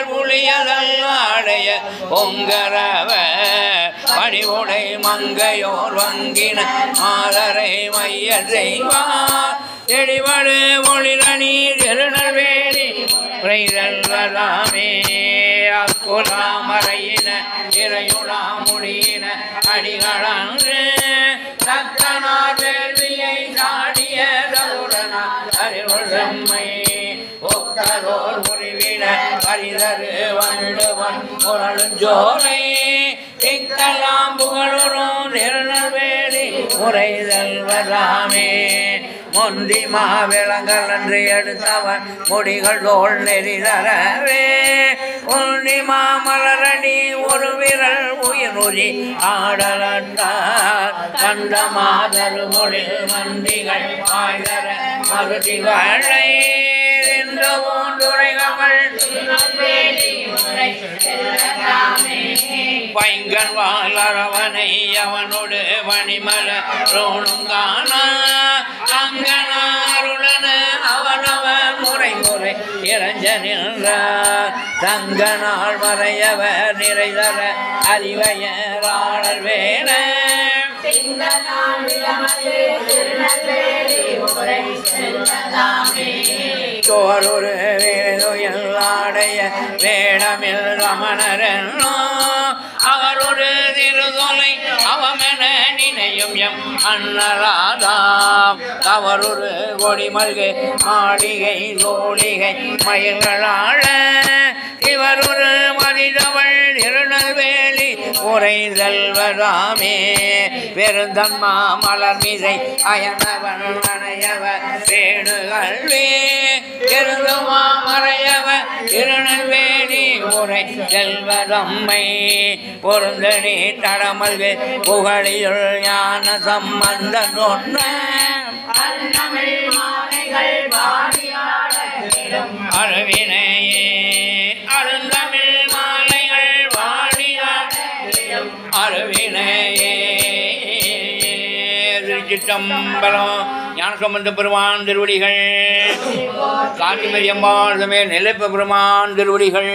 புலியதல்லாடைய பொங்கரவ பணிவுடை மங்கையோர் வங்கின மாதரை மைய செய்வார் தெளிவடு ஒளிரணி திருநெல்வேலி உரைதல்வதாமே அக்குலாமறையின இறையுலா முடியின அடிகளன்று தக்கனார் வேள்வியை சாடிய தருடனார் அறிவுள் செம்மை ஒக்கதோர் முறிவிட பரிதரு வண்டுவன் முரளுஞ்சோலை திக்கலாம் புகழுறும் திருநெல்வேலி உரைதல்வதாமே முந்தி மாவிளங்கள் அன்று எடுத்தவன் முடிகள் தோல் நெறிதரவே உந்தி மாமலரணி ஒரு விரல் உயிர்நுரி ஆடலட்டார் கண்ட மாதரு மொழில் மந்திகள் ஆய்தர மருதிகளை பைங்கல் வாழறவனை அவனோடு வணிமல ரோணுங்கான அங்கனாருளன அவனவன் முறை முறை இறஞ்ச நின்றார் தங்கனால் மறையவர் நிறைதர அறிவையராளர் வேண சோரொரு வேதுயல்லாடைய வேடமில் ரமணரோ அவரொரு திருதொலை அவமென நினையும் எம் அன்னராதாம் அவரொரு கொடிமல்கு மாளிகை தோழிகை மயில்களாழ இவரொரு மனிதவள் திருநெல்வேலி உரைதல்வதாமே பெருந்தன்மா மலர் மீசை அயனவன் அணையவ வேணுகல்வே பெருந்தமா மறையவ திருநெல்வேலி உரை செல்வதம்மை பொருந்தனி தடமல்கு புகழியுள் ஞான சம்பந்த சொன்ன அருவினையே அருந்தமிழ் மாலைகள் வாடியாடும் அருவினையே திருச்சிற்றம்பலம் ஞானசம்பந்த பெருமான் திருவடிகள் காஞ்சிமரியம்பாள் நிலைப்ப பெருமான் திருவடிகள்